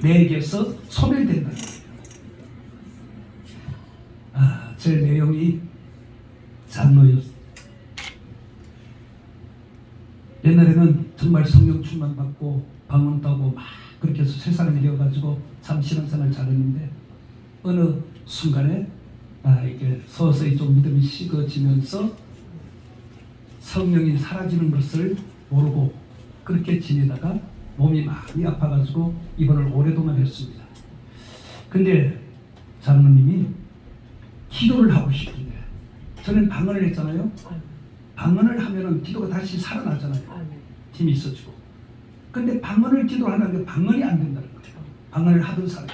내게서 소멸된다는 거예요. 제 내용이 장로였어요. 옛날에는 정말 성령 충만 받고 방언 따고 막 그렇게 해서 세상을 이어가지고 참 신앙생활 잘했는데 어느 순간에 이게 서서히 좀 믿음이 식어지면서 성령이 사라지는 것을 모르고 그렇게 지내다가 몸이 많이 아파가지고 입원을 오랫동안 했습니다. 근데 장로님이 기도를 하고 싶은데 저는 방언을 했잖아요. 방언을 하면은 기도가 다시 살아나잖아요. 힘이 있어지고. 근데 방언을 기도하는데 방언이 안 된다는 거예요. 방언을 하던 사람이.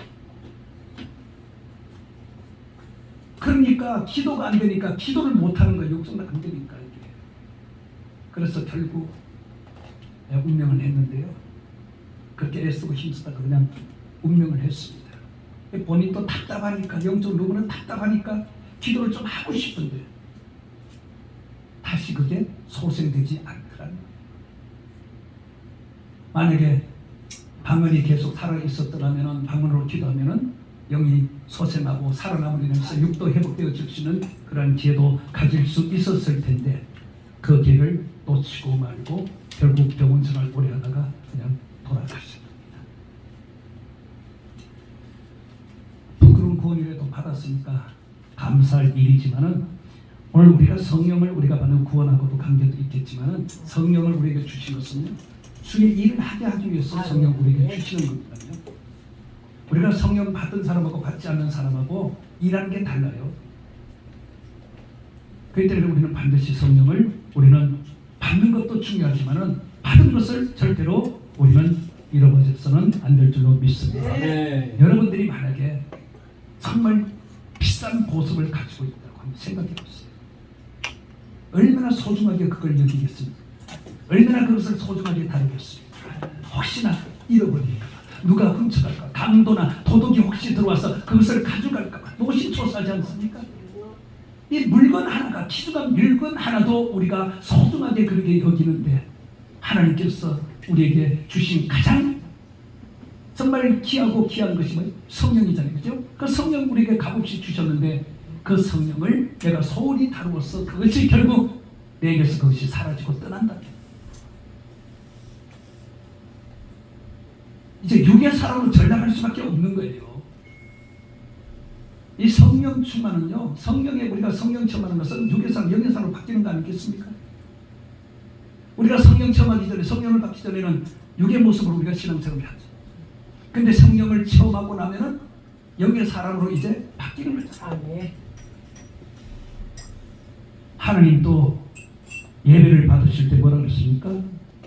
그러니까 기도가 안 되니까 기도를 못 하는 거예요. 욕성도 안 되니까 이게. 그래서 결국 운명을 했는데요. 그렇게 애쓰고 힘쓰다가 그냥 운명을 했습니다. 본인 또 답답하니까 영적 누구는 답답하니까 기도를 좀 하고 싶은데 다시 그게 소생되지 않더라는 거예요. 만약에 방언이 계속 살아있었더라면 방언으로 기도하면 영이 소생하고 살아남으면서 육도 회복되어질 수 있는 그런 기회도 가질 수 있었을 텐데 그 기회를 놓치고 말고 결국 병원 생활 오래 하다가 그냥 돌아가셨습니다. 부끄러운 구원이라도 받았으니까 감사할 일이지만은 오늘 우리가 성령을 우리가 받는 구원하고도 관계도 있겠지만은 성령을 우리에게 주신 것은 주의 일을 하게 하기 위해서 성령 우리에게 주시는 겁니다요. 우리가 성령 받은 사람하고 받지 않는 사람하고 일하는 게 달라요. 그렇기 때문에 우리는 반드시 성령을 우리는 받는 것도 중요하지만은 받은 것을 절대로 우리는 잃어버려서는 안 될 줄로 믿습니다. 네. 여러분들이 만약에 정말 비싼 보석을 가지고 있다고 한번 생각해 보세요. 얼마나 소중하게 그걸 여기겠습니까? 얼마나 그것을 소중하게 다루겠습니까? 혹시나 잃어버릴까 봐, 누가 훔쳐갈까 봐, 강도나 도둑이 혹시 들어와서 그것을 가져갈까 봐 노심초사하지 않습니까? 이 물건 하나가, 귀중한 물건 하나도 우리가 소중하게 그렇게 여기는데 하나님께서 우리에게 주신 가장 정말 귀하고 귀한 것이 뭐예요? 성령이잖아요. 그죠? 그 성령 우리에게 값없이 주셨는데 그 성령을 내가 소홀히 다루어서 그것이 결국 내게서 그것이 사라지고 떠난다. 이제 육의 사람으로 전락할 수밖에 없는 거예요. 이 성령 충만은요, 성령에 우리가 성령 체험하는 것은 육의 사람, 영의 사람으로 바뀌는 거 아니겠습니까? 우리가 성령 체험하기 전에, 성령을 받기 전에는 육의 모습으로 우리가 신앙생활을 하죠. 근데 성령을 체험하고 나면은 영의 사람으로 이제 바뀌는 거죠. 하나님도 예배를 받으실 때 뭐라 그랬습니까?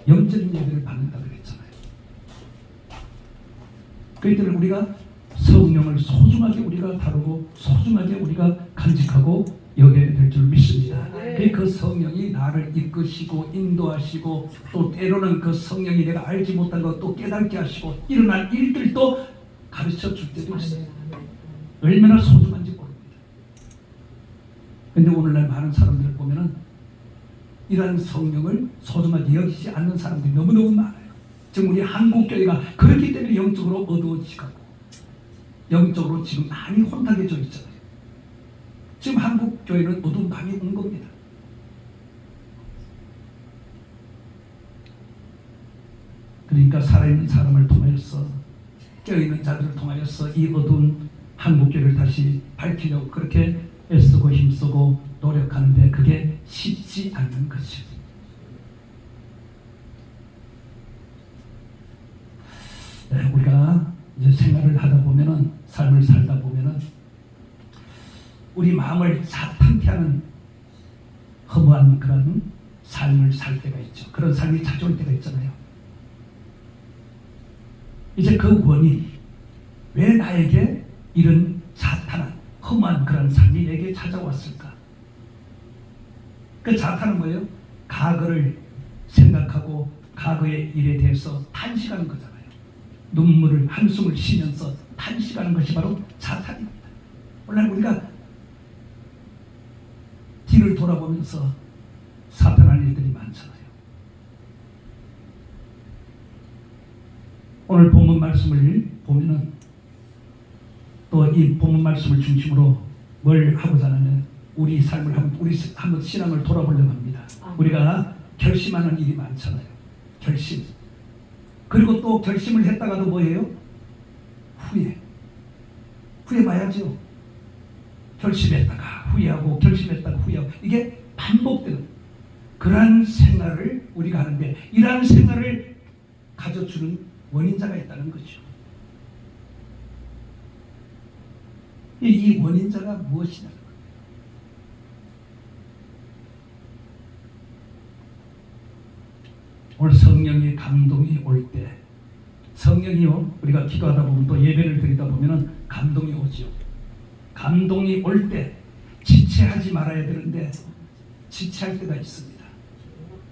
영적인 예배를 받는다 그랬잖아요. 그렇기 때문에 우리가 성령을 소중하게 우리가 다루고 소중하게 우리가 간직하고 여겨야 될 줄 믿습니다. 그 성령이 나를 이끄시고 인도하시고 또 때로는 그 성령이 내가 알지 못한 것 또 깨닫게 하시고 일어날 일들도 가르쳐 줄 때도 있어요. 얼마나 소중한지 모릅니다. 근데 오늘날 많은 사람들을 보면은 이러한 성령을 소중하게 여기지 않는 사람들이 너무너무 많아요. 지금 우리 한국교회가 그렇기 때문에 영적으로 어두워지고 영적으로 지금 많이 혼탁해져 있잖아요. 지금 한국교회는 어두운 밤이 온 겁니다. 그러니까 살아있는 사람을 통하여서 깨어있는 자들을 통하여서 이 어두운 한국교회를 다시 밝히려고 그렇게 애쓰고 힘쓰고 노력하는데 그게 쉽지 않는 것이죠. 네, 우리가 이제 생활을 하다 보면은 삶을 살다 보면은 우리 마음을 사탄케 하는 허무한 그런 삶을 살 때가 있죠. 그런 삶이 찾아올 때가 있잖아요. 이제 그 원인, 왜 나에게 이런 사탄한 험한 그런 삶이 내게 찾아왔을까? 그 자탄은 뭐예요? 과거를 생각하고 과거의 일에 대해서 탄식하는 거잖아요. 눈물을 한숨을 쉬면서 탄식하는 것이 바로 자탄입니다. 오늘 우리가 뒤를 돌아보면서 사탄할 일들이 많잖아요. 오늘 본문 말씀을 보면은 또 이 본문 말씀을 중심으로 뭘 하고자 하냐면 우리 삶을 한번 신앙을 돌아보려고 합니다. 우리가 결심하는 일이 많잖아요. 결심. 그리고 또 결심을 했다가도 뭐예요? 후회봐야죠. 결심했다가 후회하고 결심했다가 후회하고 이게 반복되는 그러한 생활을 우리가 하는데 이러한 생활을 가져주는 원인자가 있다는 거죠. 이 원인자가 무엇이냐? 오늘 성령의 감동이 올 때 성령이요 우리가 기도하다 보면 또 예배를 드리다 보면은 감동이 오죠. 감동이 올 때 지체하지 말아야 되는데 지체할 때가 있습니다.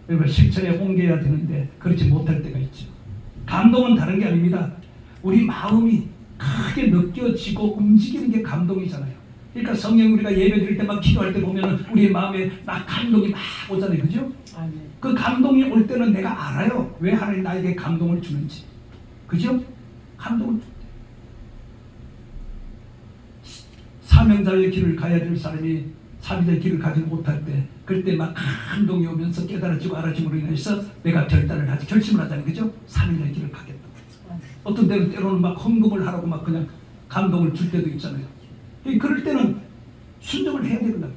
그리고 실천에 옮겨야 되는데 그렇지 못할 때가 있죠. 감동은 다른 게 아닙니다. 우리 마음이 크게 느껴지고 움직이는 게 감동이잖아요. 그러니까 성령 우리가 예배 드릴 때 막 기도할 때 보면은 우리의 마음에 막 감동이 막 오잖아요. 그죠? 그 감동이 올 때는 내가 알아요. 왜 하나님 나에게 감동을 주는지. 그죠? 감동을 줄 때. 사명자의 길을 가야 될 사람이 사명자의 길을 가지 못할 때 그때 막 감동이 오면서 깨달아지고 알아짐으로 인해서 내가 결심을 하자는 거죠. 사명자의 길을 가겠다. 어떤 때로는 막 헌금을 하라고 막 그냥 감동을 줄 때도 있잖아요. 그럴 때는 순종을 해야 되거든요.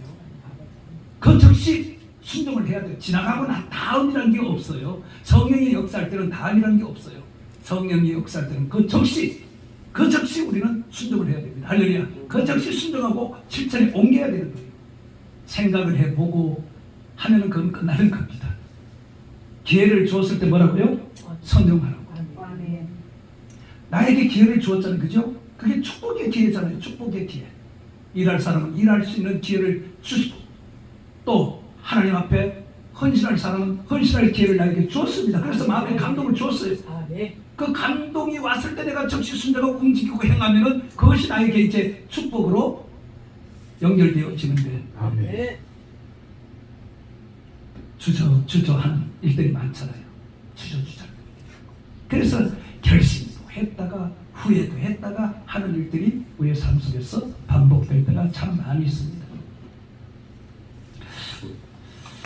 그 즉시 순종을 해야 돼요. 지나가고 난 다음이라는 게 없어요. 성령이 역사할 때는 다음이라는 게 없어요. 성령이 역사할 때는 그 즉시 우리는 순종을 해야 됩니다. 할렐루야. 그 즉시 순종하고 실천에 옮겨야 되는 거예요. 생각을 해보고 하면은 그건 끝나는 겁니다. 기회를 주었을 때 뭐라고요? 선정하라고. 나에게 기회를 주었잖아요. 그죠? 그게 축복의 기회잖아요. 축복의 기회. 일할 사람은 일할 수 있는 기회를 주시고 또 하나님 앞에 헌신할 사람은 헌신할 기회를 나에게 주었습니다. 그래서 마음에 감동을 주었어요. 그 감동이 왔을 때 내가 즉시 순종하고 움직이고 행하면은 그것이 나에게 이제 축복으로 연결되어지는데 주저하는 일들이 많잖아요. 주저. 그래서 결심도 했다가 후회도 했다가 하는 일들이 우리의 삶 속에서 반복될 때가 참 많이 있습니다.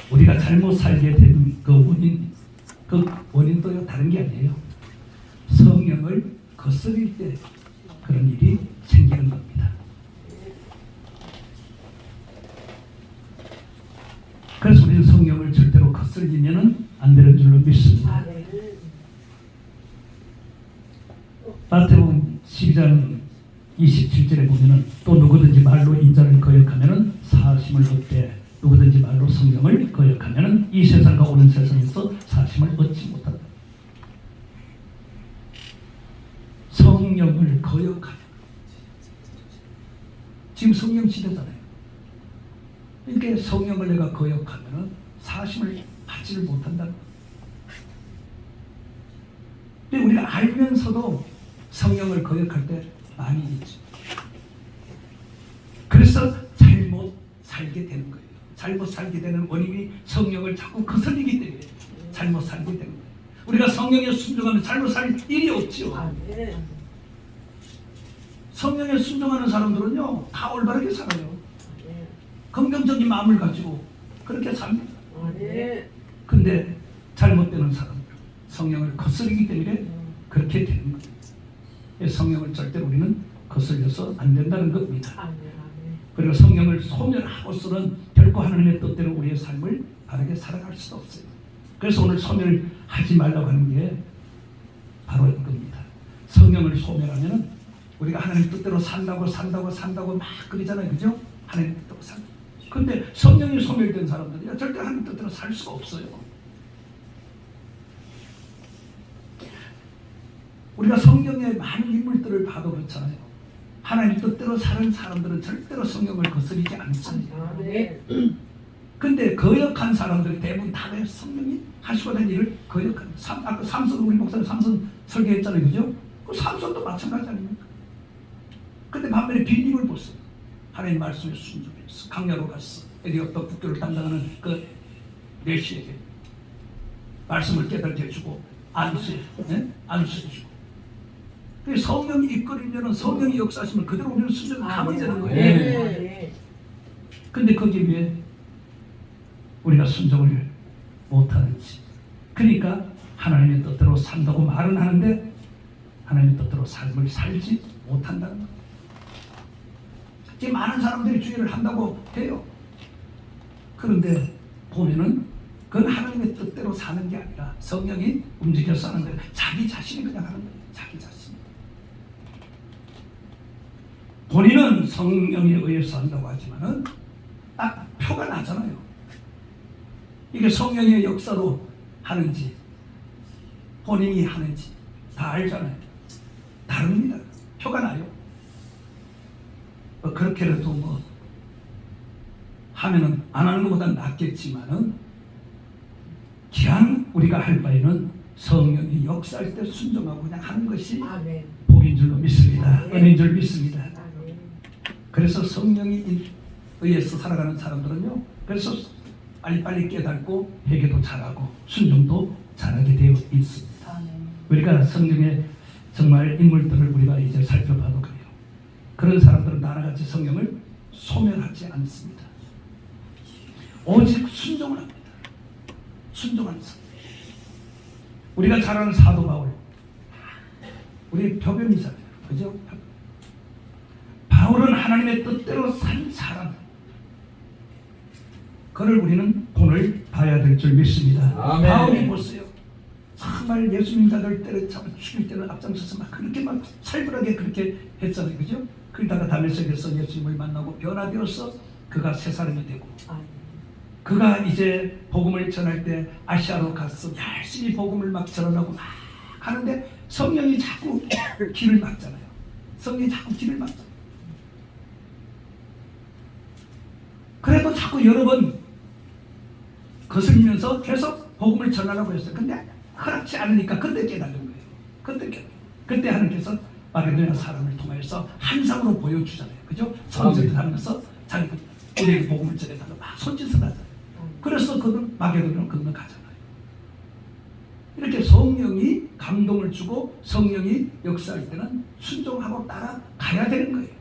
우리가 잘못 살게 된 그 원인도 다른 게 아니에요. 성령을 거스릴 때 그런 일이 생기는 겁니다. 그래서 우리는 성령을 절대로 거스르면 안 되는 줄로 믿습니다. 마태복음 12장 27절에 보면은 또 누구든지 말로 인자를 거역하면은 사심을 얻되 누구든지 말로 성령을 거역하면은 이 세상과 오는 세상에서 사심을 얻지 못한다. 성령을 거역하면 지금 성령 시대잖아요. 그러니까 성령을 내가 거역하면은 사심을 받지를 못한다. 근데 우리가 알면서도 성령을 거역할 때 많이 있죠. 그래서 잘못 살게 되는 거예요. 잘못 살게 되는 원인이 성령을 자꾸 거슬리기 때문에 잘못 살게 되는 거예요. 우리가 성령에 순종하면 잘못 살 일이 없죠. 성령에 순종하는 사람들은요 다 올바르게 살아요. 긍정적인 마음을 가지고 그렇게 삽니다. 근데 잘못되는 사람들 성령을 거스르기 때문에 그렇게 되는 거예요. 성령을 절대로 우리는 거슬려서 안 된다는 겁니다. 그리고 성령을 소멸하고서는 결코 하나님의 뜻대로 우리의 삶을 바르게 살아갈 수도 없어요. 그래서 오늘 소멸하지 말라고 하는 게 바로 이겁니다. 성령을 소멸하면 우리가 하나님 뜻대로 산다고 막 그러잖아요. 그죠? 하나님 뜻대로 산다. 근데 성령이 소멸된 사람들이 절대 하나님 뜻대로 살 수가 없어요. 우리가 성경의 많은 인물들을 봐도 그렇잖아요. 하나님 뜻대로 사는 사람들은 절대로 성령을 거스르지 않습니다. 근데 거역한 사람들 대부분 다 성령이 하시고자 하는 일을 거역합니다. 아까 삼손 우리 목사님 삼손 설계했잖아요. 그죠? 그 삼손도 마찬가지 아닙니까? 근데 반면에 빌립을 보세요. 하나님 말씀에 순종했어. 강야로 갔어. 에디오피아 국교를 담당하는 그 내시에게 말씀을 깨닫게 해주고 안수해주고 그 성령이 이끌리면 성령이 역사하시면 그대로 우리는 순전히 가면 되는 거예요. 네. 근데 거기에 왜 우리가 순종을 못하는지. 그러니까 하나님의 뜻대로 산다고 말은 하는데 하나님의 뜻대로 삶을 살지 못한다는 거예요. 지금 많은 사람들이 주의를 한다고 해요. 그런데 보면은 그건 하나님의 뜻대로 사는 게 아니라 성령이 움직여서 하는 거예요. 자기 자신이 그냥 하는 거예요. 자기 자신. 본인은 성령에 의해서 한다고 하지만은 딱 표가 나잖아요. 이게 성령의 역사로 하는지 본인이 하는지 다 알잖아요. 다릅니다. 표가 나요. 그렇게라도 뭐 하면은 안 하는 것보다 낫겠지만은 그냥 우리가 할 바에는 성령이 역사할 때 순종하고 그냥 하는 것이 아멘. 복인 줄로 믿습니다. 은혜인 줄 믿습니다. 아멘. 그래서 성령이 의해서 살아가는 사람들은요, 그래서 빨리빨리 깨닫고 회개도 잘하고 순종도 잘하게 되어 있습니다. 아멘. 우리가 성령의 정말 인물들을 우리가 이제 살펴봐도 그래요. 그런 사람들은 나라같이 성령을 소멸하지 않습니다. 오직 순종을 합니다. 순종하는 사람. 우리가 잘 아는 사도 바울, 우리 표범이잖아요. 그죠? 바울은 하나님의 뜻대로 산 사람. 그를 우리는 본을 봐야 될 줄 믿습니다. 아멘. 바울이 보세요. 정말 예수 믿자들 때려잡아 죽일 때는 앞장서서 막 그렇게 막 살벌하게 그렇게 했잖아요. 그죠? 그러다가 다메섹에서 예수님을 만나고 변화되어서 그가 새 사람이 되고, 아멘. 그가 이제 복음을 전할 때 아시아로 가서 열심히 복음을 막 전하고 막 하는데 성령이 자꾸 길을 막잖아요. 성령이 자꾸 길을 막잖아요. 그래도 자꾸 여러 번 거슬리면서 계속 복음을 전하라고 했어요. 근데 허락지 않으니까 그때 깨달은 거예요. 그때 하나님께서 마게도냐 사람을 통해서 한상으로 보여주잖아요. 그죠? 선지를 하면서 자기 우리에게 복음을 전해달라고 막 손짓을 하잖아요. 그래서 그는 마게도냐로 건너가잖아요. 이렇게 성령이 감동을 주고 성령이 역사할 때는 순종하고 따라가야 되는 거예요.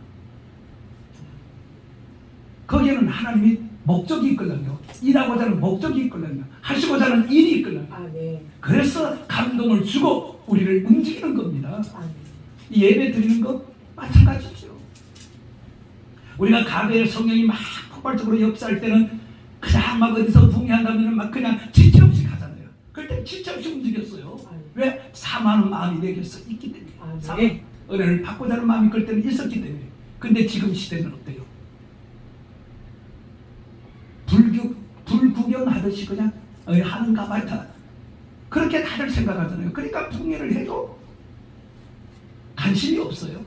거기에는 하나님이 목적이 있거든요. 일하고자 하는 목적이 있거든요. 하시고자 하는 일이 있거든요. 아멘. 그래서 감동을 주고 우리를 움직이는 겁니다. 아멘. 이 예배 드리는 것 마찬가지죠. 우리가 가게에 성령이 막 폭발적으로 역사할 때는 그냥 막 어디서 붕괴한다면 막 그냥 지체 없이 가잖아요. 그럴 때 지체 없이 움직였어요. 왜? 사모하는 마음이 내게서 있기 때문에. 은혜를 받고자 하는 마음이 그럴 때는 있었기 때문에. 근데 지금 시대는 어때요? 불구경하듯이 그냥 하는가 말다. 그렇게 다들 생각하잖아요. 그러니까 붕괴를 해도 관심이 없어요.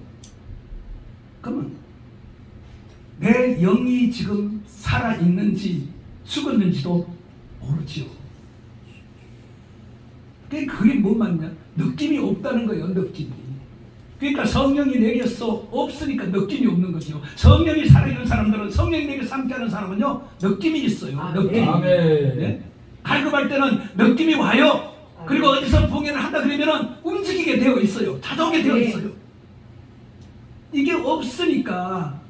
그러면 내 영이 지금 살아있는지 죽었는지도 모르지요. 그게 뭔 말이냐? 느낌이 없다는 거예요. 느낌이. 그러니까 성령이 내게서 없으니까 느낌이 없는 거죠. 성령이 살아있는 사람들은, 성령이 내게서 함께하는 사람은요, 느낌이 있어요. 느낌. 아멘. 네? 갈급할 때는 느낌이 와요. 그리고 어디서 봉연을 한다 그러면은 움직이게 되어 있어요. 자동에 되어 있어요. 이게 없으니까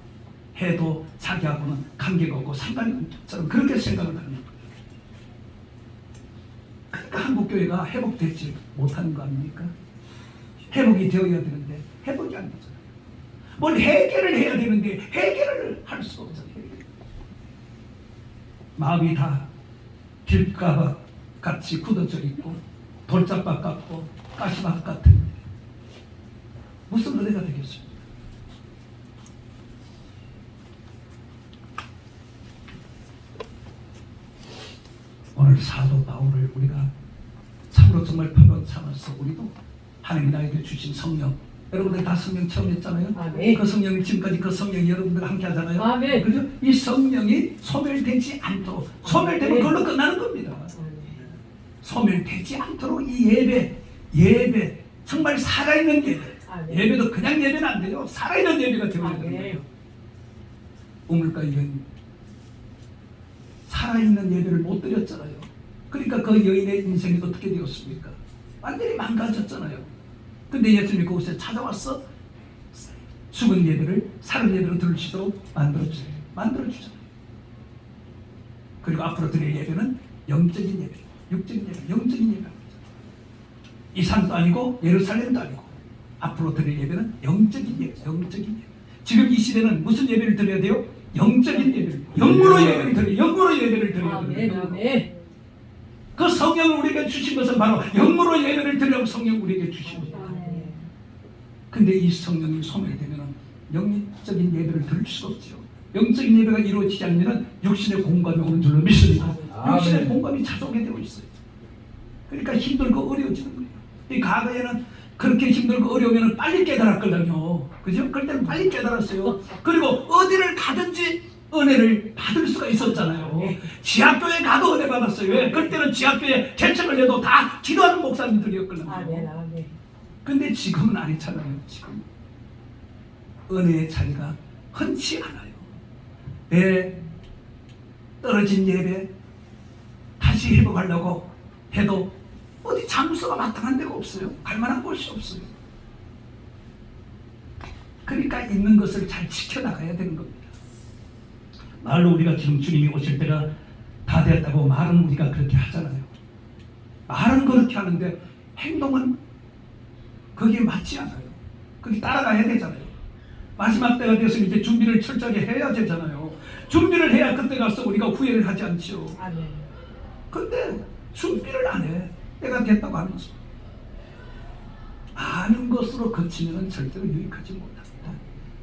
해도 자기하고는 관계가 없고 상관이 없처럼 그렇게 생각을 하는 거예요. 그러니까 한국교회가 회복되지 못하는 거 아닙니까? 회복이 되어야 되는데 회복이 안 되잖아요. 뭘 해결을 해야 되는데 해결을 할 수가 없잖아요. 마음이 다 길가박 같이 굳어져 있고 돌짝박 같고 가시박 같은 무슨 은혜가 되겠습니까? 오늘 사도 바울을 우리가 참으로 정말 표본 삼아서 우리도 하나님이 나에게 주신 성령, 여러분들 다 성령 처음 했잖아요. 아멘. 그 성령이 지금까지 그 성령이 여러분들 함께 하잖아요. 아멘. 그죠? 이 성령이 소멸되지 않도록, 소멸되면 아멘. 그걸로 끝나는 겁니다. 아멘. 소멸되지 않도록 이 예배 정말 살아있는 예배. 아멘. 예배도 그냥 예배는 안 돼요. 살아있는 예배가 되어야 되는 아멘. 거예요. 우물가 여인 살아있는 예배를 못 드렸잖아요. 그러니까 그 여인의 인생이 어떻게 되었습니까? 완전히 망가졌잖아요. 근데 예수님이 그곳에 찾아와서 죽은 예배를 살은 예배로 들을 수 있도록 만들어주잖아요. 그리고 앞으로 드릴 예배는 영적인 예배, 육적인 예배, 영적인 예배. 이 산도 아니고 예루살렘도 아니고 앞으로 드릴 예배는 영적인 예배, 영적인 예배. 지금 이 시대는 무슨 예배를 드려야 돼요? 영적인 예배를, 영으로 예배를 드려요. 영으로 예배를 드려야 돼요. 그 성령을 우리에게 주신 것은 바로 영으로 예배를 드리라고 성령 우리에게 주신 거예요. 근데 이 성령이 소멸되면 영적인 예배를 드릴 수가 없죠. 영적인 예배가 이루어지지 않으면 육신의 공감이 오는 줄로 믿습니다. 육신의 공감이 찾아오게 되고 있어요. 그러니까 힘들고 어려워지는 거예요. 이 과거에는 그렇게 힘들고 어려우면 빨리 깨달았거든요. 그죠? 그럴 때는 빨리 깨달았어요. 그리고 어디를 가든지 은혜를 받을 수가 있었잖아요. 지하교회 가도 은혜 받았어요. 왜? 그럴 때는 지하교회 개척을 해도 다 기도하는 목사님들이었거든요. 근데 지금은 아니잖아요. 지금 은혜의 자리가 흔치 않아요. 내 떨어진 예배 다시 회복하려고 해도 어디 장소가 마땅한 데가 없어요. 갈 만한 곳이 없어요. 그러니까 있는 것을 잘 지켜나가야 되는 겁니다. 말로 우리가 지금 주님이 오실 때가 다 됐다고 말은 우리가 그렇게 하잖아요. 말은 그렇게 하는데 행동은 거기에 맞지 않아요. 거기 따라가야 되잖아요. 마지막 때가 되었으면 이제 준비를 철저하게 해야 되잖아요. 준비를 해야 그때 가서 우리가 후회를 하지 않죠. 근데 준비를 안 해. 때가 됐다고 하면서 아는 것으로 거치면 절대로 유익하지 못합니다.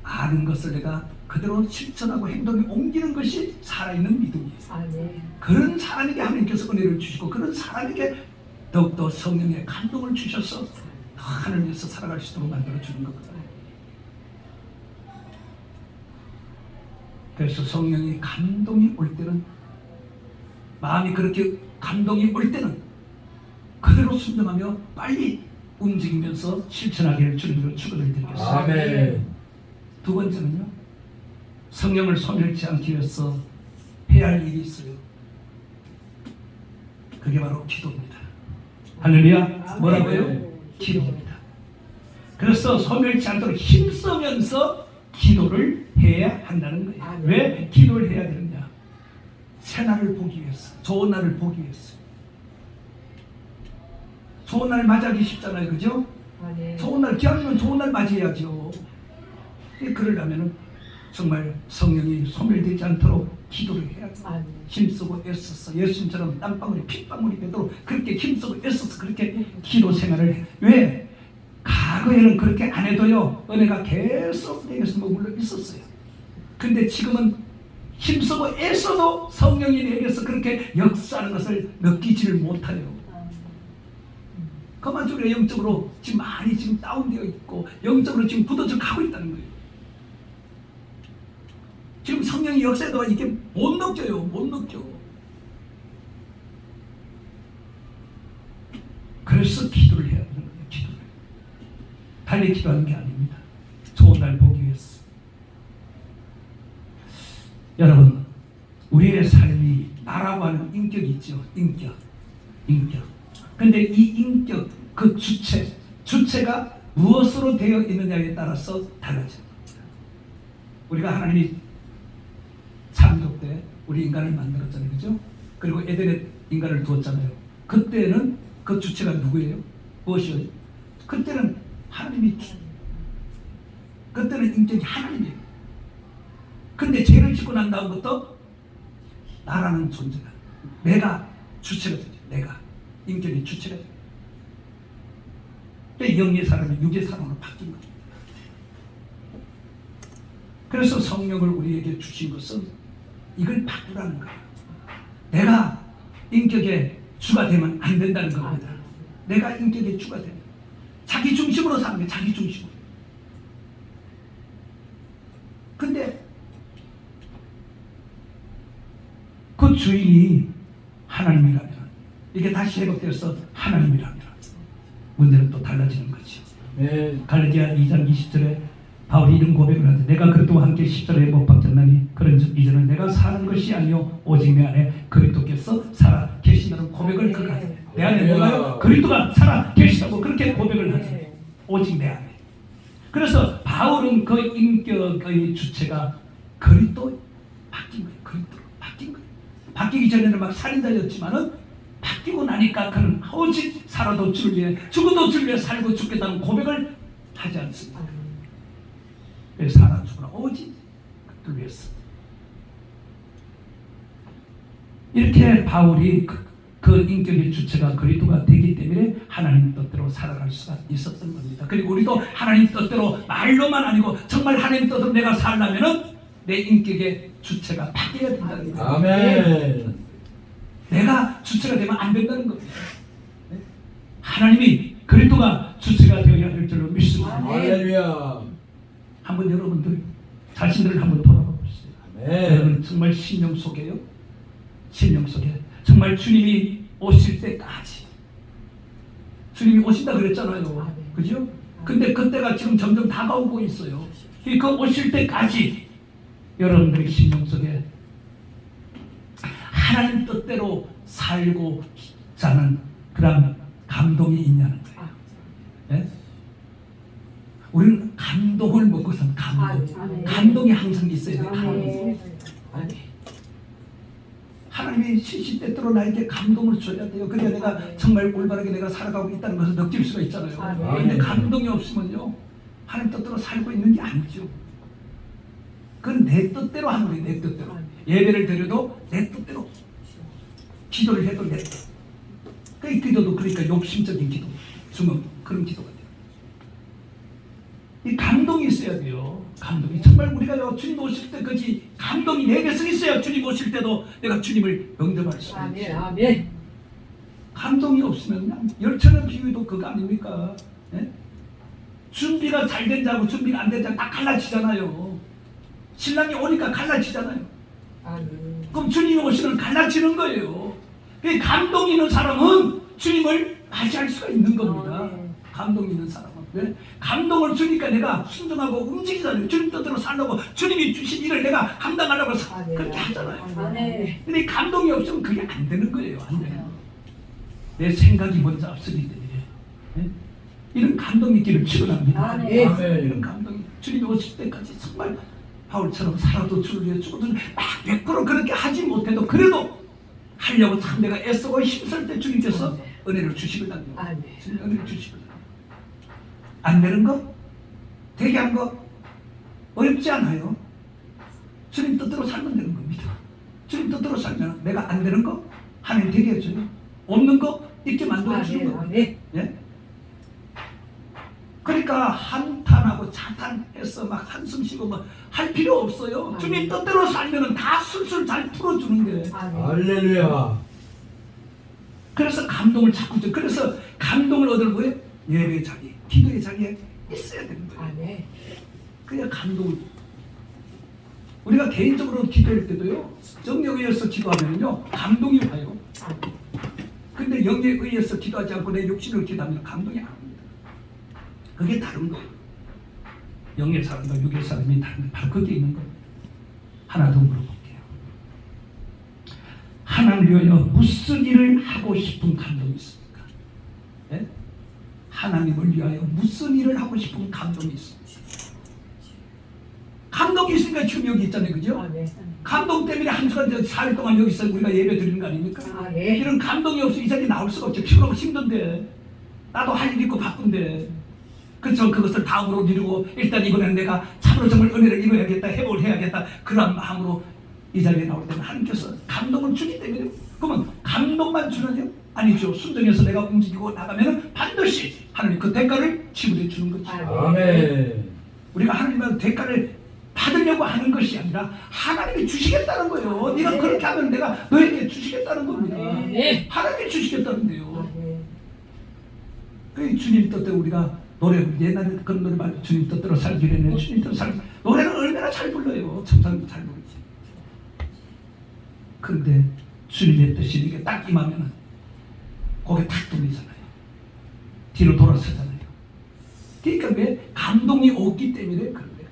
아는 것을 내가 그대로 실천하고 행동에 옮기는 것이 살아있는 믿음이에요. 그런 사람에게 하나님께서 은혜를 주시고 그런 사람에게 더욱더 성령의 감동을 주셔서 하늘 위해서 살아갈 수 있도록 만들어주는 겁니다. 그래서 성령의 감동이 올 때는 마음이 그렇게 감동이 올 때는 그대로 순종하며 빨리 움직이면서 실천하기를 주님으로 축원을 드리겠습니다. 아멘. 두 번째는요. 성령을 소멸치 않기 위해서 해야 할 일이 있어요. 그게 바로 기도입니다. 할렐루야. 뭐라고요? 기도입니다. 그래서 소멸치 않도록 힘쓰면서 기도를 해야 한다는 거예요. 왜 기도를 해야 되느냐? 새 날을 보기 위해서, 좋은 날을 보기 위해서. 좋은 날 맞이하기 쉽잖아요. 그죠? 좋은 날, 기왕이면 좋은 날 맞이해야죠. 그러려면 정말 성령이 소멸되지 않도록 기도를 해야 돼요. 힘쓰고 애써서 예수님처럼 땀방울이 핏방울이 되도록 그렇게 힘쓰고 애써서 그렇게 기도 생활을 해. 왜? 과거에는 그렇게 안 해도요 은혜가 계속 내게서 머물러 있었어요. 근데 지금은 힘쓰고 애써도 성령이 내게서 그렇게 역사하는 것을 느끼지를 못해요. 그만큼 영적으로 지금 많이 지금 다운되어 있고 영적으로 지금 굳어져 가고 있다는 거예요. 지금 성령의 역사도 이게 못 느껴요. 못 느껴. 그래서 기도를 해야 되는 거예요. 기도를. 달리 기도하는 게 아닙니다. 좋은 날 보기 위해서. 여러분, 우리의 삶이 나라고 하는 인격이 있죠. 인격. 근데 이 인격, 그 주체가 무엇으로 되어 있느냐에 따라서 달라져요. 우리가 하나님이 창조 때 우리 인간을 만들었잖아요. 그죠? 그리고 에덴에 인간을 두었잖아요. 그때는 그 주체가 누구예요? 무엇이요? 그때는 하나님이 그때는 인격이 하나님이에요. 근데 죄를 짓고 난 다음부터 나라는 존재가 내가 주체가 되죠. 내가 인격이 주체가 되죠. 영의 사람이 육의 사람으로 바뀐 겁니다. 그래서 성령을 우리에게 주신 것은 이걸 바꾸라는 거예요. 내가 인격의 주가 되면 안 된다는 겁니다. 내가 인격의 주가 되면 자기 중심으로 사는 거예요. 자기 중심으로. 근데 그 주인이 하나님이라면 이게 다시 회복되어서 하나님이라면 문제는 또 달라지는 거죠. 갈라디아 2장 20절에 바울이 이런 고백을 하는데 내가 그리스도와 함께 십자가에 못 박혔나니 그런즉 이제는 내가 사는 것이 아니요 오직 내 안에 그리스도께서 살아 계신다는 고백을 그가 하잖아요. 내 안에 뭐가요? 그리스도가 살아 계시다고 그렇게 고백을 하죠. 오직 내 안에. 그래서 바울은 그 인격의 주체가 그리스도 바뀐 거예요. 그리스도로 바뀐 거예요. 바뀌기 전에는 막 살인자였지만은 바뀌고 나니까 그는 오직 살아도 주를 위해 죽어도 주를 위해 살고 죽겠다는 고백을 하지 않습니다. 왜 살아 죽으나 오직 그를 위해서. 이렇게 바울이 그 인격의 주체가 그리스도가 되기 때문에 하나님 뜻대로 살아갈 수가 있었던 겁니다. 그리고 우리도 하나님 뜻대로 말로만 아니고 정말 하나님 뜻대로 내가 살려면은 내 인격의 주체가 바뀌어야 된다는 거예요. 아멘. 내가 주체가 되면 안 된다는 겁니다. 하나님이 그리스도가 주체가 되어야 될 줄로 믿습니다. 할렐루야. 한번 여러분들 자신들을 한번 돌아봐 보세요. 아멘. 여러분 정말 신령 속에요. 신령 속에 정말 주님이 오실 때까지 주님이 오신다 그랬잖아요. 그죠? 근데 그때가 지금 점점 다가오고 있어요. 그 오실 때까지 여러분들의 신령 속에 하나님 뜻대로 살고 자는 그런 감동이 있냐는 거예요. 네? 우리는 감동을 먹고선 감동이 항상 있어야 돼요. 감동. 하나님이 시시때때로 나에게 감동을 줘야 돼요. 그래야 내가 정말 올바르게 내가 살아가고 있다는 것을 느낄 수가 있잖아요. 그런데 감동이 없으면요 하나님 뜻대로 살고 있는 게 아니죠. 그건 내 뜻대로 하는 거예요. 내 뜻대로. 예배를 드려도 내 뜻대로, 기도를 해도 내 뜻. 그 기도도 그러니까 욕심적인 기도, 주먹 그런 기도가 돼요. 이 감동이 있어야 돼요. 감동이 정말 우리가 주님 오실 때까지 감동이 내게서 있어야 주님 오실 때도 내가 주님을 영접할 수 있어요. 아멘. 감동이 없으면 그냥 열처럼 비유도 그거 아닙니까? 예? 준비가 잘 된 자하고 준비가 안 된 자가 다 갈라치잖아요. 신랑이 오니까 갈라치잖아요. 그럼 주님이 오시면 갈라치는 거예요. 그 감동 있는 사람은 주님을 맞이할 수가 있는 겁니다. 감동 있는 사람은. 왜? 감동을 주니까 내가 순종하고 움직이잖아요. 주님 뜻대로 살려고 주님이 주신 일을 내가 감당하려고 그렇게 하잖아요. 근데 감동이 없으면 그게 안 되는 거예요. 안 되는 거예요. 내 생각이 먼저 앞서기 때문에. 네? 이런 감동이 있기를 축원합니다. 이런 감동이 주님이 오실 때까지 정말 바울처럼 살아도 주를 위해 죽어도 막 100% 그렇게 하지 못해도 그래도 하려고 참 내가 애쓰고 힘쓸 때 주님께서 은혜를 주시거든요. 주님 은혜를 주시거든요. 안 되는 거? 되게 한 거? 어렵지 않아요. 주님 뜻대로 살면 되는 겁니다. 주님 뜻대로 살면 내가 안 되는 거 하나님 되게 해줘요. 없는 거 있게 만들어주는 거예요. 예? 그러니까 한탄하고 자탄해서 막 한숨 쉬고 뭐 할 필요 없어요. 주님 뜻대로 살면은 다 술술 잘 풀어주는 거예요. 할렐루야. 그래서 감동을 자꾸 줘. 그래서 감동을 얻을 거예요. 예배 자리, 기도의 자리에 있어야 되는 거예요. 그냥 감동을. 우리가 개인적으로 기도할 때도요. 정령에 의해서 기도하면요 감동이 와요. 근데 영에 의해서 기도하지 않고 내 육신으로 기도하면 감동이 안 옵니다. 그게 다른 거예요. 영의 사람과 육의 사람이 다른 거 바로 거기에 있는 거예요. 하나 더 물어볼게요. 하나님을 위하여 무슨 일을 하고 싶은 감동이 있습니까? 네? 하나님을 위하여 무슨 일을 하고 싶은 감동이 있습니까? 감동이 있으니까 지금 여기 있잖아요. 그죠? 감동 때문에 한 주간 4일 동안 여기서 우리가 예배 드리는 거 아닙니까? 이런 감동이 없으면 이 자리에 나올 수가 없죠. 피곤하고 힘든데 나도 할 일 있고 바쁜데 그렇죠. 그것을 다음으로 미루고 일단 이번에는 내가 참으로 정말 은혜를 이루어야겠다, 회복을 해야겠다 그런 마음으로 이 자리에 나올 때는 하나님께서 감동을 주기 때문에 그러면 감동만 주느냐? 아니죠. 순종해서 내가 움직이고 나가면 반드시 하나님 그 대가를 지불해 주는 거죠. 아멘. 우리가 하나님의 대가를 받으려고 하는 것이 아니라 하나님이 주시겠다는 거예요. 네가 그렇게 하면 내가 너에게 주시겠다는 겁니다. 하나님이 주시겠다는데요. 그 주님 뜻대로 우리가 노래 옛날에 그런 노래 말고 주님 뜻대로 살기로 했네. 주님 뜻대로 살 노래는 얼마나 잘 불러요. 청산도 잘 부르지. 그런데 주님의 뜻이 이게 딱 임하면은 고개 탁 돌리잖아요. 뒤로 돌아서잖아요. 그러니까 왜 감동이 없기 때문에 그런 거예요.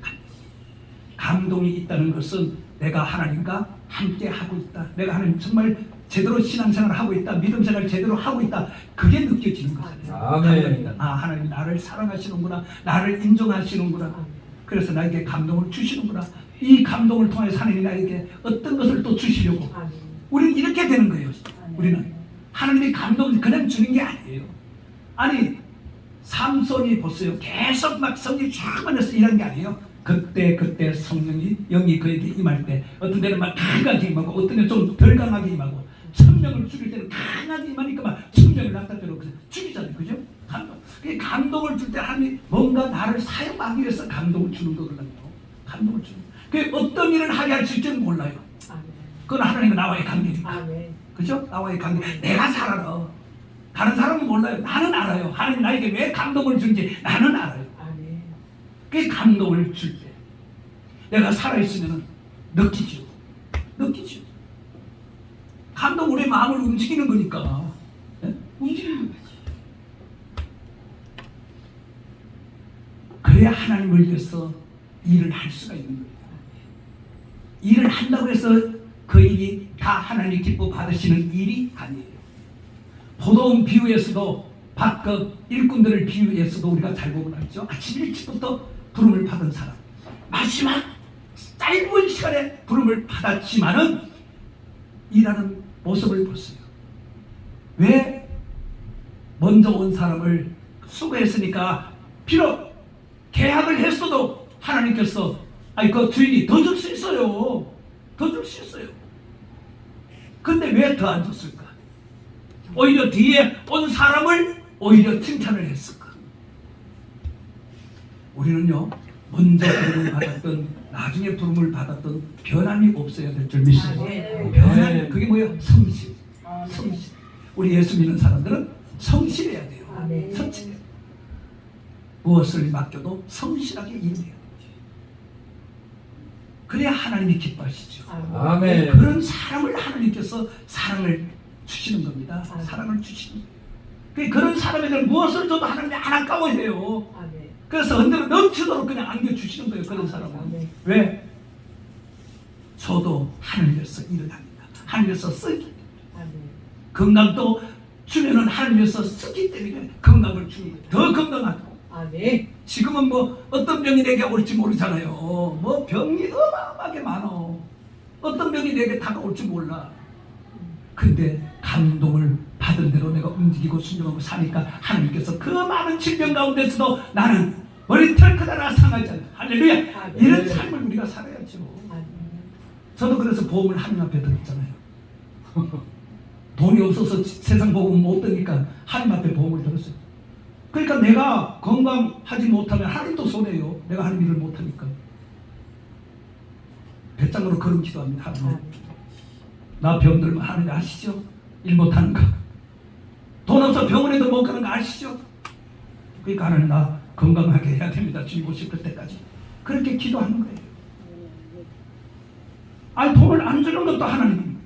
감동이 있다는 것은 내가 하나님과 함께 하고 있다. 내가 하나님 정말 제대로 신앙생활을 하고 있다, 믿음 생활을 제대로 하고 있다, 그게 느껴지는 거예요. 아멘. 아, 하나님이 나를 사랑하시는구나, 나를 인정하시는구나, 그래서 나에게 감동을 주시는구나. 이 감동을 통해서 하나님이 나에게 어떤 것을 또 주시려고 우리는 이렇게 되는 거예요. 우리는 하나님이 감동을 그냥 주는 게 아니에요. 아니 삼손이 보세요. 계속 막 성령이 충만해서 일한 게 아니에요. 그때 성령이 영이 그에게 임할 때 어떤 데는 막 강하게 임하고 어떤 데는 좀 덜 강하게 임하고, 성령을 죽일 때는 강하게 임하니까 막 성령을 낙타대로 죽이잖아요. 그죠? 감동. 그 감동을 줄 때 하나님이 뭔가 나를 사용하기 위해서 감동을 주는 거거든요. 감동을 주는. 그 어떤 일을 하게 할지는 몰라요. 그건 하나님과 나와의 관계니까. 그죠? 나와의 관계. 내가 잘 알아. 다른 사람은 몰라요. 나는 알아요. 하나님 나에게 왜 감동을 주는지 나는 알아요. 그 감동을 줄 때 내가 살아있으면 느끼죠. 느끼죠. 감동 우리 마음을 움직이는 거니까. 네? 움직이는 거지. 그래야 하나님을 위해서 일을 할 수가 있는 거예요. 일을 한다고 해서 그 일이 다 하나님 기뻐 받으시는 일이 아니에요. 보도원 비유에서도 박급 일꾼들을 비유해서도 우리가 잘 보고 있죠. 아침 일찍부터 부름을 받은 사람, 마지막 짧은 시간에 부름을 받았지만은 일하는 모습을 보세요. 왜 먼저 온 사람을 수고했으니까 비록 계약을 했어도 하나님께서 그 주인이 더 줄 수 있어요. 더 줄 수 있어요. 근데 왜 더 안 줬을까? 오히려 뒤에 온 사람을 오히려 칭찬을 했을까? 우리는요, 먼저 부름을 받았던, 나중에 부름을 받았던 변함이 없어야 될 줄 믿습니다. 변함이 그게 뭐예요? 성실. 성실. 우리 예수 믿는 사람들은 성실해야 돼요. 성실. 무엇을 맡겨도 성실하게 일해요. 그래야 하나님이 기뻐하시죠. 아멘. 그런 사람을 하나님께서 사랑을 주시는 겁니다. 사랑을 주시는 거예요. 그런 사람에게 무엇을 줘도 하나님이 안 아까워해요. 그래서 언제나 넘치도록 그냥 안겨주시는 거예요. 그런 사람은. 왜? 저도 하나님께서 일을 합니다. 하나님께서 쓰기 때문에. 건강도 주면은 하나님께서 쓰기 때문에 건강을 주는 거예요. 더 건강하도록. 지금은 뭐 어떤 병이 내게 올지 모르잖아요. 뭐 병이 어마어마하게 많아. 어떤 병이 내게 다가올지 몰라. 근데 감동을 받은 대로 내가 움직이고 순종하고 사니까 하나님께서 그 많은 질병 가운데서도 나는 머리털 크다라 상하지 않아. 할렐루야. 이런 삶을 우리가 살아야죠. 저도 그래서 보험을 하나님 앞에 들었잖아요. 돈이 없어서 세상 보험 못 드니까 하나님 앞에 보험을 들었어요. 그러니까 내가 건강하지 못하면 하나님도 손해요. 내가 하나님 일을 못하니까. 배짱으로 걸음 기도합니다. 하나님. 나 병들면 하나님 아시죠? 일 못하는 거. 돈 없어 병원에도 못 가는 거 아시죠? 그러니까 하나님 나 건강하게 해야 됩니다. 죽고 싶을 때까지. 그렇게 기도하는 거예요. 아니 돈을 안 주는 것도 하나님입니다.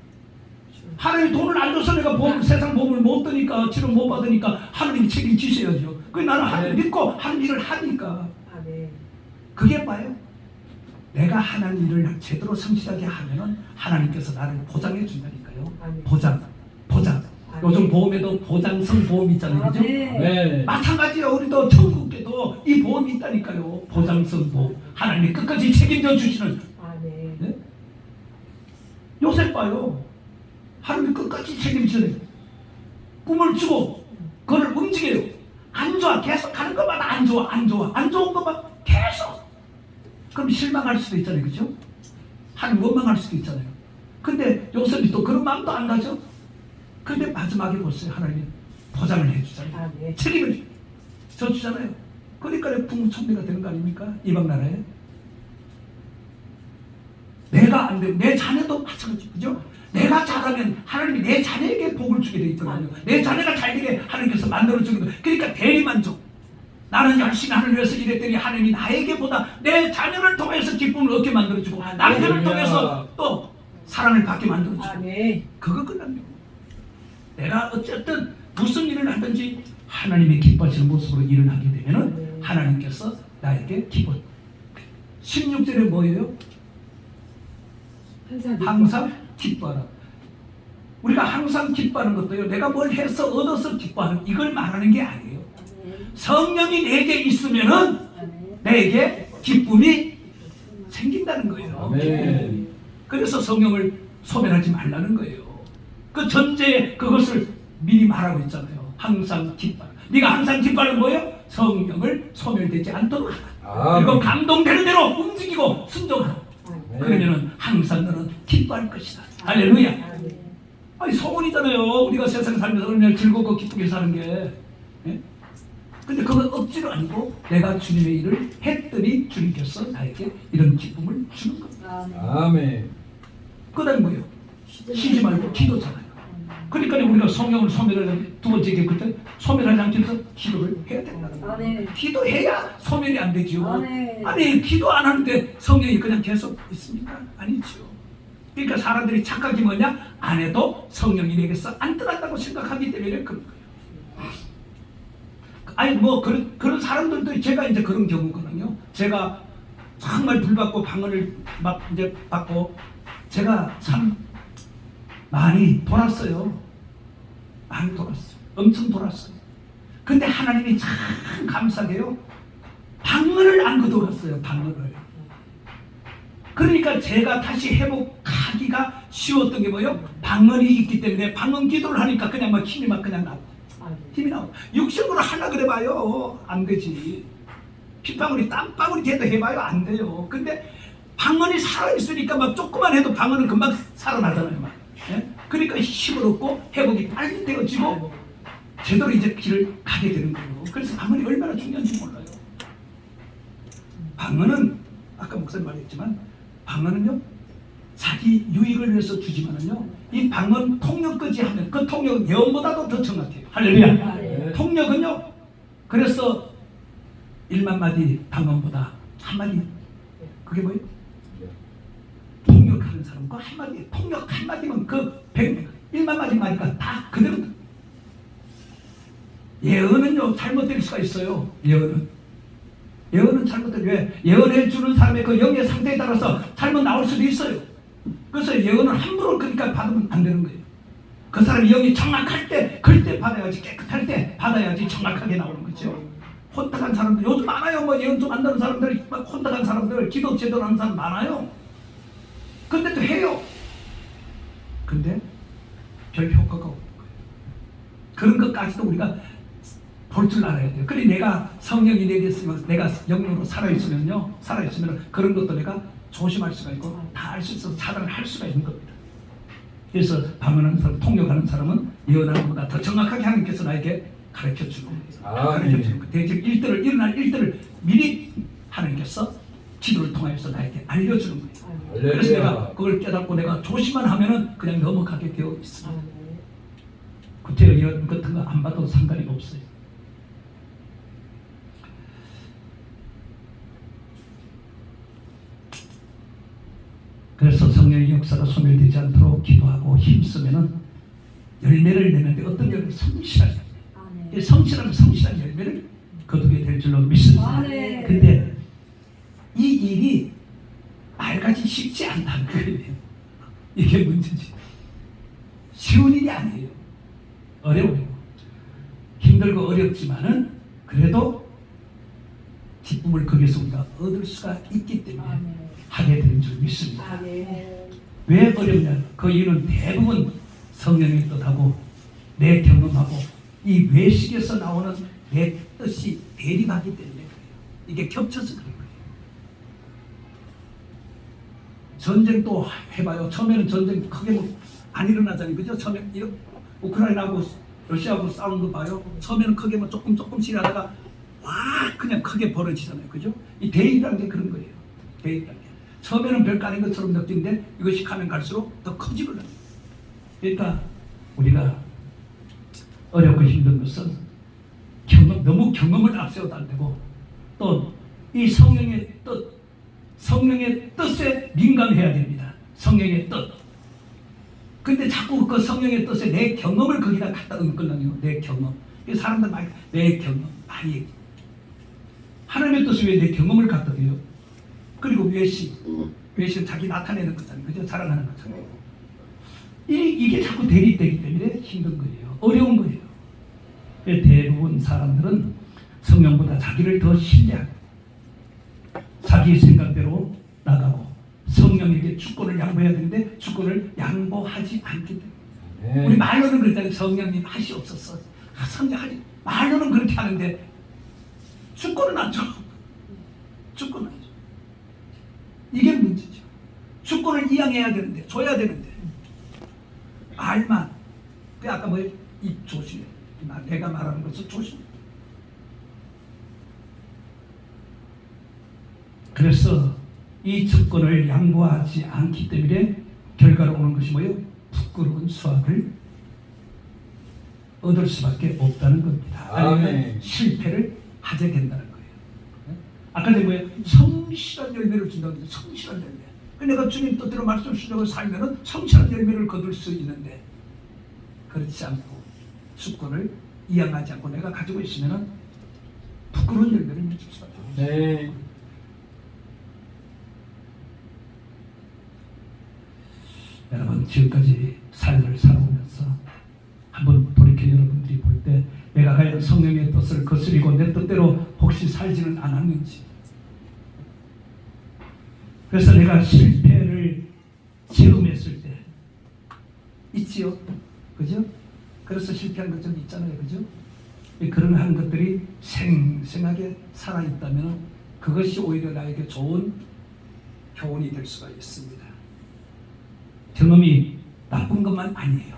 하나님이 돈을 안 줘서 내가 세상 보험을 못 드니까 치료 못 받으니까 하나님이 책임지셔야죠. 그 나는 하나님 믿고 하는 일을 하니까. 그게 봐요. 내가 하는 일을 제대로 성실하게 하면은 하나님께서 나를 보장해 준다니까요. 보장. 요즘 보험에도 보장성 보험 있잖아요. 그죠? 네. 마찬가지예요. 우리도 천국에도 이 보험이 있다니까요. 보장성 보험. 하나님이 끝까지 책임져 주시는. 네? 요셉 봐요. 하나님이 끝까지 책임지는. 꿈을 주고 그걸 움직여요. 안 좋아. 계속 가는 것마다 안 좋아. 안 좋은 것만 계속. 그럼 실망할 수도 있잖아요. 그죠? 하나님 원망할 수도 있잖아요. 근데 요셉이 또 그런 마음도 안 가죠? 근데 마지막에 보세요. 하나님 보장을 해주잖아요. 책임을 져주잖아요. 그러니까 풍부천대가 되는 거 아닙니까? 이방 나라에. 내가 안 되면 내 자녀도 마찬가지. 그죠? 내가 잘하면 하나님이 내 자녀에게 복을 주게 돼 있거든요. 내 자녀가 잘 되게 하나님께서 만들어주는 거예요. 그러니까 대리만족. 나는 열심히 하나님을 위해서 일했더니 하나님이 나에게보다 내 자녀를 통해서 기쁨을 얻게 만들어주고 남편을 통해서 또 사랑을 받게 만들어주고 그거 끝납니다. 내가 어쨌든 무슨 일을 하든지 하나님이 기뻐하시는 모습으로 일을 하게 되면 하나님께서 나에게 기뻐. 16절에 뭐예요? 항상 기뻐하라. 우리가 항상 기뻐하는 것도요. 내가 뭘 해서 얻어서 기뻐하는 이걸 말하는 게 아니에요. 성령이 내게 있으면은 내게 기쁨이 생긴다는 거예요. 아멘. 그래서 성령을 소멸하지 말라는 거예요. 그 전제에 그것을 미리 말하고 있잖아요. 항상 기뻐하라. 네가 항상 기뻐하는 뭐예요? 성령을 소멸되지 않도록 하라. 아멘. 그리고 감동되는 대로 움직이고 순종하라. 그러면은 항상 너는 기뻐할 것이다. 할렐루야. 아니 소원이잖아요. 우리가 세상 살면서 얼마나 즐겁고 기쁘게 사는 게. 예? 근데 그건 억지로 아니고 내가 주님의 일을 했더니 주님께서 나에게 이런 기쁨을 주는 겁니다. 아멘. 그 다음에 뭐예요? 쉬지 말고 기도잖아요. 그러니까 우리가 성령을 소멸하려면 두 번째 게 그때 소멸하지 않기 위해서 기도를 해야 된다는 거예요. 기도해야 소멸이 안 되죠. 아니 기도 안 하는데 성령이 그냥 계속 있습니까? 아니죠. 그러니까 사람들이 착각이 뭐냐? 안 해도 성령이 내게서 안 떠난다고 생각하기 때문에 그런 거예요. 아니 뭐 그런 사람들도 제가 이제 그런 경우거든요. 제가 정말 불받고 방언을 막 이제 받고 제가 참 많이 돌았어요. 많이 돌았어요. 엄청 돌았어요. 근데 하나님이 참 감사해요. 방언을 안 거둬갔어요. 방언을. 그러니까 제가 다시 회복하기가 쉬웠던 게 뭐예요? 방언이 있기 때문에 방언 기도를 하니까 그냥 막 힘이 막 그냥 나고 힘이 나고 육신으로 하려 그래봐요. 안 되지. 핏방울이 땀방울이 돼도 해봐요. 안 돼요. 근데 방언이 살아있으니까 막 조금만 해도 방언은 금방 살아나잖아요. 막. 예? 그러니까 힘을 얻고 회복이 빨리 되어지고 제대로 이제 길을 가게 되는 거예요. 그래서 방언이 얼마나 중요한지 몰라요. 방언은 아까 목사님 말했지만 방언은요 자기 유익을 위해서 주지만은요 이 방언 통역까지 하면 그 통역은 예언보다도 더 정확해요. 할렐루야. 네. 통역은요 그래서 1만 마디 방언보다 한마디 그게 뭐예요? 통역하는 사람 그 한마디 통역 한마디면 그 100만 마디 말이니까 다 그대로. 예언은요 잘못될 수가 있어요. 예언은 잘못된 왜? 예언해 주는 사람의 그 영의 상태에 따라서 잘못 나올 수도 있어요. 그래서 예언을 함부로 그러니까 받으면 안 되는 거예요. 그 사람이 영이 정확할 때 그때 받아야지 깨끗할 때 받아야지 정확하게 나오는 거죠. 혼탁한 사람들 요즘 많아요. 뭐 예언 좀 안다는 사람들 막 혼탁한 사람들 기도 제대로 하는 사람 많아요. 근데 또 해요. 근데 별 효과가 없는 거예요. 그런 것까지도 우리가 볼 줄 알아야 돼요. 그래 내가 성령이 내게 있으면 내가 영으로 살아있으면요. 살아있으면 그런 것도 내가 조심할 수가 있고 다 알 수 있어서 차단을 할 수가 있는 겁니다. 그래서 방언하는 사람, 통역하는 사람은 예언하는 것보다 더 정확하게 하나님께서 나에게 가르쳐 주는 거예요. 가르쳐 주는 거예요. 대체 일어날 일들을 미리 하나님께서 기도를 통해서 나에게 알려주는 거예요. 그래서 내가 그걸 깨닫고 내가 조심만 하면은 그냥 넘어가게 되어 있습니다. 구체적 예언 같은 거 안 봐도 상관이 없어요. 그래서 성령의 역사가 소멸되지 않도록 기도하고 힘쓰면은 열매를 내는데 어떤 열매? 성실한 열매. 성실한 열매를 거두게 될 줄로 믿습니다. 근데 이 일이 말같이 쉽지 않다는 거예요. 이게 문제지. 쉬운 일이 아니에요. 어려워요. 힘들고 어렵지만은 그래도 기쁨을 거기서 우리가 얻을 수가 있기 때문에 하게 되는 줄 믿습니다. 왜 어렵냐? 그 이유는 대부분 성령의 뜻하고 내 경험하고 이 외식에서 나오는 내 뜻이 대립하기 때문에 그래요. 이게 겹쳐서 그런 거예요. 전쟁도 해봐요. 처음에는 전쟁 크게 뭐 안 일어나잖아요. 그죠? 처음에 우크라이나하고 러시아하고 싸우는 거 봐요. 처음에는 크게 뭐 조금씩 하다가 와 그냥 크게 벌어지잖아요. 그죠? 이 대립이라는 게 그런 거예요. 대립이라는 게. 처음에는 별거 아닌 것처럼 느끼는데 이것이 가면 갈수록 더 커지거든요. 그러니까 우리가 어렵고 힘든 것은 너무 경험을 앞세워도 안 되고 또 이 성령의 뜻에 민감해야 됩니다. 성령의 뜻. 근데 자꾸 그 성령의 뜻에 내 경험을 거기다 갖다 얹거든요. 내 경험. 사람들 많이 내 경험 많이 얘기해요. 하나님의 뜻이 왜 내 경험을 갖다 대요? 그리고 외식은 자기 나타내는 거잖아요. 그죠? 자랑하는 거잖아요. 이게 자꾸 대립되기 때문에 힘든 거예요. 어려운 거예요. 대부분 사람들은 성령보다 자기를 더 신뢰하고 자기 생각대로 나가고 성령에게 주권을 양보해야 되는데 주권을 양보하지 않기 때문에 우리 말로는 그랬잖아요. 성령님 하시옵소서. 성령 하시 말로는 그렇게 하는데 주권은 안 줘. 주권은 안 줘. 이게 문제죠. 주권을 이양해야 되는데 줘야 되는데 말만 그 아까 입 조심해. 내가 말하는 것을 조심해. 그래서 이 주권을 양보하지 않기 때문에 결과로 오는 것이 뭐예요? 부끄러운 수확을 얻을 수밖에 없다는 겁니다. 아니면 실패를 하게 된다는 거예요. 아까 전에 뭐예요? 성실한 열매를 준다고 했죠. 성실한 열매. 내가 주님 뜻대로 말씀 주려고 살면은 성실한 열매를 거둘 수 있는데 그렇지 않고 주권을 이양하지 않고 내가 가지고 있으면은 부끄러운 열매를 맺을 수밖에 없어요. 네. 여러분 지금까지 삶을 살아오면서 한번 돌이켜 여러분들이 볼 때 내가 과연 성령의 뜻을 거스리고 내 뜻대로 혹시 살지는 않았는지, 그래서 내가 실패를 체험했을 때 있지요, 그죠? 그래서 실패한 것 좀 있잖아요, 그죠? 그런 한 것들이 생생하게 살아있다면 그것이 오히려 나에게 좋은 교훈이 될 수가 있습니다. 경험이 나쁜 것만 아니에요.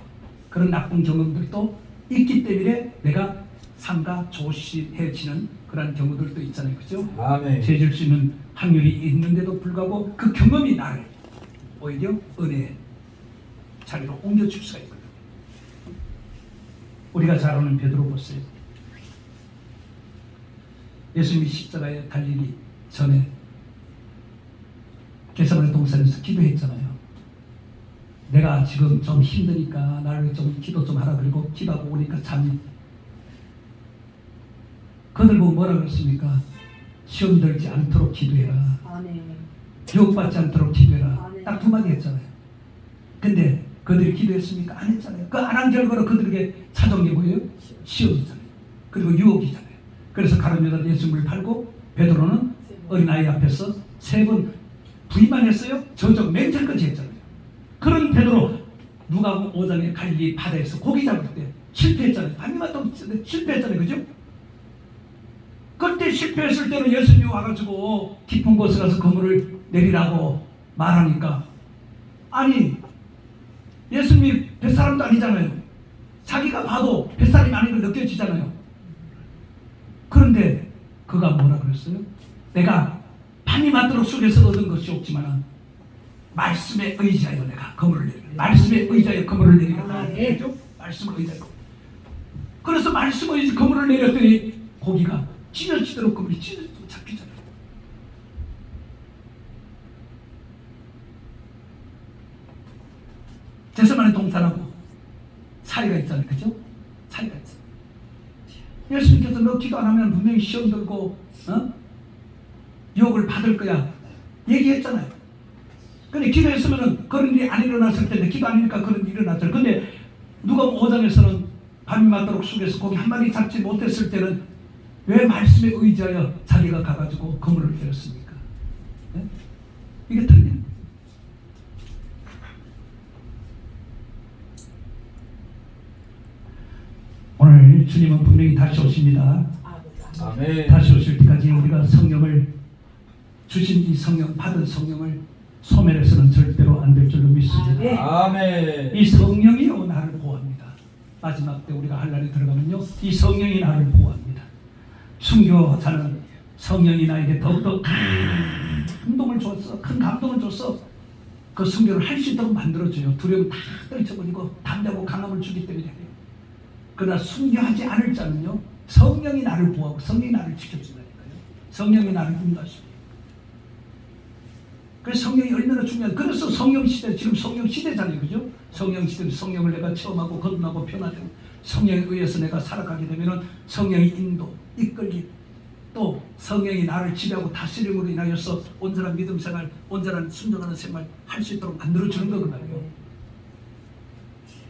그런 나쁜 경험들도 있기 때문에 내가 삼가 조심해지는 그런 경우들도 있잖아요, 그죠? 아멘. 죄질 수 있는 확률이 있는데도 불구하고 그 경험이 나를 오히려 은혜의 자리로 옮겨줄 수가 있거든요. 우리가 잘 아는 베드로 보세요. 예수님이 십자가에 달리기 전에 겟세마네 동산에서 기도했잖아요. 내가 지금 좀 힘드니까 나를 좀 기도 좀 하라. 그리고 기도하고 오니까 잠이. 그들 보고 뭐라 그랬습니까? 시험 들지 않도록 기도해라. 유혹받지 않도록 기도해라. 딱 두 마디 했잖아요. 근데 그들이 기도했습니까? 안 했잖아요. 그 안 한 결과로 그들에게 찾아온 게 뭐예요? 시험이잖아요. 그리고 유혹이잖아요. 그래서 가룟 유다는 예수님을 팔고 베드로는 어린아이 앞에서 3번 부인만 했어요. 저쪽 맹절까지 했잖아요. 그런 베드로 누가 5장의 갈릴리 바다에서 고기 잡을 때 실패했잖아요. 반미만 실패했잖아요, 그죠? 그때 실패했을 때는 예수님이 와가지고 깊은 곳에 가서 그물을 내리라고 말하니까, 아니 예수님이 뱃사람도 아니잖아요. 자기가 봐도 뱃사람이 아닌 걸 느껴지잖아요. 그런데 그가 뭐라 그랬어요? 내가 밤이 맞도록 속에서 얻은 것이 없지만 말씀에 의지하여 내가 그물을 내리라. 말씀에 의지하여 그물을 내리라. 그렇죠? 말씀에 의지하여. 그래서 말씀에 의지 그물을 내렸더니 고기가 찢어지도록 그물이 찢어지도록 잡히잖아요. 겟세마네 동산하고 사이가 있잖아요, 그죠? 사이가 있어. 예수님께서 너 기도 안 하면 분명히 시험 들고 유혹을 받을 거야 얘기했잖아요. 근데 기도했으면은 그런 일이 안 일어났을 텐데 기도 안 하니까 그런 일이 일어났죠. 근데 누가 5장에서는 밤이 맞도록 쑥에서 고기 한 마리 잡지 못했을 때는 왜 말씀에 의지하여 자기가 가가지고 그물을 내렸습니까? 네? 이게 틀린. 오늘 주님은 분명히 다시 오십니다. 아멘. 다시 오실 때까지 우리가 성령을 주신 이 성령, 받은 성령을 소멸해서는 절대로 안 될 줄로 믿습니다. 아멘. 이 성령이요 나를 보호합니다. 마지막 때 우리가 할 날에 들어가면요, 이 성령이 나를 보호합니다. 순교자는 성령이 나에게 더욱더 감동을 줬어, 큰 감동을 줬어. 그 순교를 할 수 있도록 만들어줘요. 두려움 다 떨쳐버리고 담대하고 강함을 주기 때문에. 그러나 순교하지 않을 자는요, 성령이 나를 보호하고 성령이 나를 지켜준다니까요. 성령이 나를 인도하십니다. 그래서 성령이 얼마나 중요한. 그래서 성령 시대, 지금 성령 시대잖아요, 그죠? 성령 시대, 성령을 내가 체험하고 거듭나고 변화되고 성령에 의해서 내가 살아가게 되면은 성령이 인도, 이끌기, 또 성령이 나를 지배하고 다스림으로 인하여서 온전한 믿음 생활, 온전한 순종하는 생활 할 수 있도록 만들어주는 거거든요.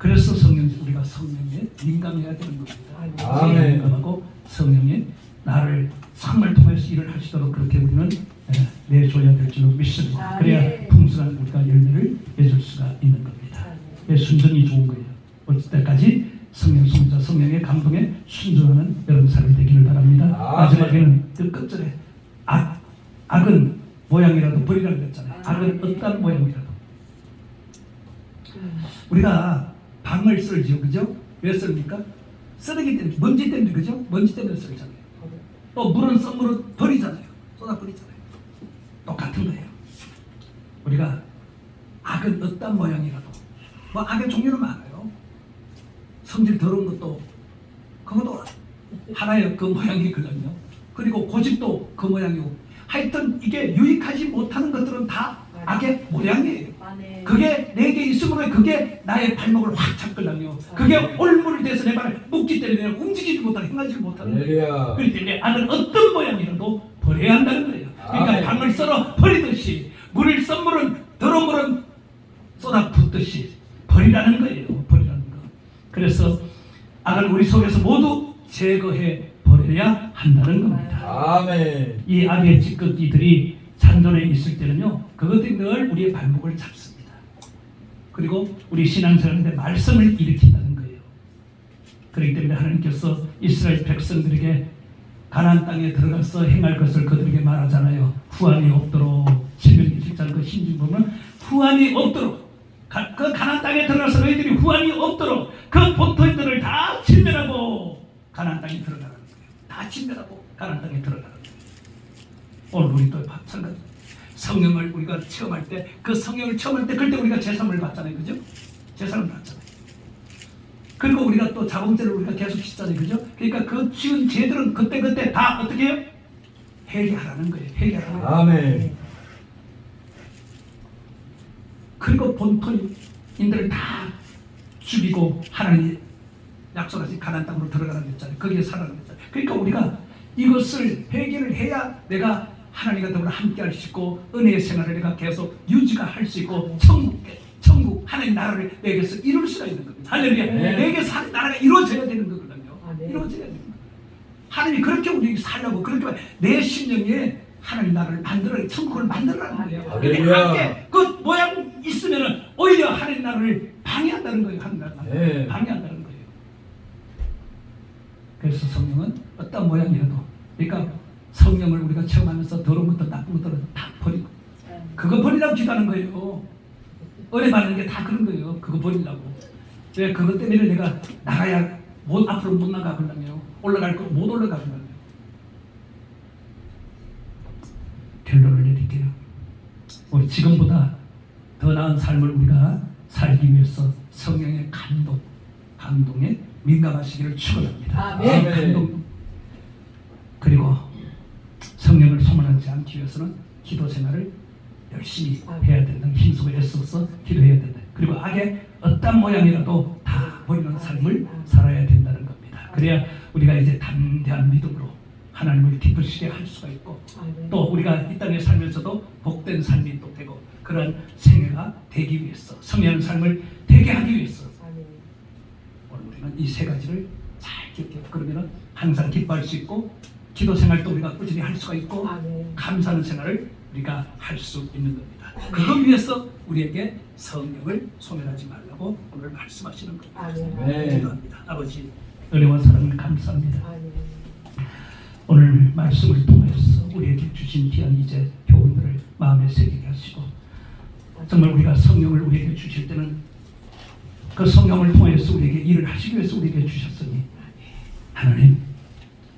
그래서 우리가 성령에 민감해야 되는 겁니다. 아멘. 민감하고 성령이 나를 삶을 통해서 일을 하시도록 그렇게 우리는 내줘야 될 줄로 믿습니다. 그래야 풍성한 우리가 열매를 맺을 수가 있는 겁니다. 순전히 좋은 거예요. 어찌 때까지 성령 성자 성령의 감동에 순종하는 여러분 삶이 되기를 바랍니다. 마지막에는 그 끝절에 악은 모양이라도 버리라고 그랬잖아요. 악은 어떤 모양이라도. 우리가 방을 썰지요, 그죠? 왜 썰입니까? 쓰레기 때문에, 먼지 때문에, 그죠? 먼지 때문에 썰잖아요. 또 물은 썩물은 버리잖아요. 쏟아 버리잖아요. 똑같은 거예요. 우리가 악은 어떤 모양이라도, 뭐 악의 종류는 많아요. 성질 더러운 것도 그것도 하나의 그 모양이거든요. 그리고 고집도 그 모양이고, 하여튼 이게 유익하지 못하는 것들은 다 악의 모양이에요. 그게 내게 있으므로 그게 나의 발목을 확 잡거든요. 그게 올무를 대서 내 발을 묶기 때문에 내가 움직이지 못하고 행하지 못하는 거예요. 그렇기 때문에 악은 어떤 모양이라도 버려야 한다는 거예요. 그러니까 방을 썰어 버리듯이 물을 썩물은 더러운 물은 쏟아 붓듯이 버리라는 거예요. 버리라는 거. 그래서 악을 우리 속에서 모두 제거해 버려야 한다는 겁니다. 아멘. 이 악의 찌꺼기들이 잔존에 있을 때는요, 그것들이 늘 우리의 발목을 잡습니다. 그리고 우리 신앙생활인데 말씀을 일으킨다는 거예요. 그렇기 때문에 하나님께서 이스라엘 백성들에게 가나안 땅에 들어가서 행할 것을 그들에게 말하잖아요. 후환이 없도록. 신명기 7장 그 신진 보면 후환이 없도록, 그 가나안 땅에 들어가서 너희들이 후환이 없도록 그 본토인들을 다 진멸하고 가나안 땅에 들어가라는 거예요. 다 진멸하고 가나안 땅에 들어가라는 거예요. 오늘 우리 또 마찬가지. 성령을 우리가 체험할 때, 그 성령을 체험할 때 그때 우리가 제사를 받잖아요, 그죠? 제사를 받잖아요. 그리고 우리가 또 자범죄를 우리가 계속 씻잖아요, 그죠? 그러니까 그 지은 죄들은 그때 다 어떻게 해요? 회개하라는 거예요. 회개하라는 거예요. 아멘. 그리고 본토인들을 다 죽이고 하나님이 약속하신 가나안 땅으로 들어가라는 거잖아요. 거기에 살아라는 거잖아요. 그러니까 우리가 이것을 회개를 해야 내가 하나님과 더불어 함께 할 수 있고 은혜의 생활을 내가 계속 유지가 할 수 있고 천국 하나님 나라를 내게서 이룰 수가 있는 겁니다. 할렐루야. 내게서 하나님 나라가 이루어져야 되는 거거든요. 이루어져야 되는 거예요. 하나님이 그렇게 우리 살려고 그렇게 내 심령에 하나님 나라를 만들어 천국을 만들라는 거예요. 근데 함께 그 모양 있으면은 오히려 하나님 나라를 방해한다는 거예요. 하나님 나라를 방해한다는 거예요. 그래서 성령은 어떤 모양이라도, 그러니까 성령을 우리가 체험하면서 더러운 것도 나쁜 것들은 다 버리고, 그거 버리라고 기도하는 거예요. 은혜 받는 게 다 그런 거예요. 그거 버리려고. 왜? 그것 때문에 내가 나가야 앞으로 못 나가거든요. 올라갈 거 못 올라가거든요. 결론을 내릴게요. 우리 지금보다 더 나은 삶을 우리가 살기 위해서 성령의 감동에 민감하시기를 축원합니다. 감동. 그리고 성령을 소망하지 않기 위해서는 기도 생활을 열심히 해야 된다. 힘쓰고 애써서 기도해야 된다. 그리고 악의 어떤 모양이라도 다 버리는 삶을 살아야 된다는 겁니다. 그래야 우리가 이제 담대한 믿음으로 하나님을 기쁘시게 할 수가 있고, 또 우리가 이 땅에 살면서도 복된 삶이 또 되고, 그런 생애가 되기 위해서, 성령의 삶을 되게 하기 위해서 오늘 우리는 이 세 가지를 잘 기억해요. 그러면은 항상 기뻐할 수 있고, 기도 생활도 우리가 꾸준히 할 수가 있고, 감사하는 생활을 우리가 할 수 있는 겁니다. 그걸 위해서 우리에게 성령을 소멸하지 말라고 오늘 말씀하시는 겁니다. 기도합니다. 아버지, 은혜와 사랑을 감사합니다. 오늘 말씀을 통해서 우리에게 주신 귀한 이제 교훈들을 마음에 새기게 하시고, 정말 우리가 성령을 우리에게 주실 때는 그 성령을 통해서 우리에게 일을 하시기 위해서 우리에게 주셨으니, 하나님,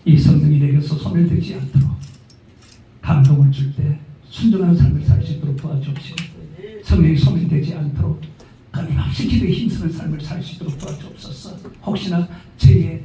이 성령이 내게서 소멸되지 않도록 감동을 줄 때 순종하는 삶을 살 수 있도록 도와주옵시고, 성령이 소멸되지 않도록 끊임없이 기도에 힘쓰는 삶을 살 수 있도록 도와주옵소서. 혹시나 죄에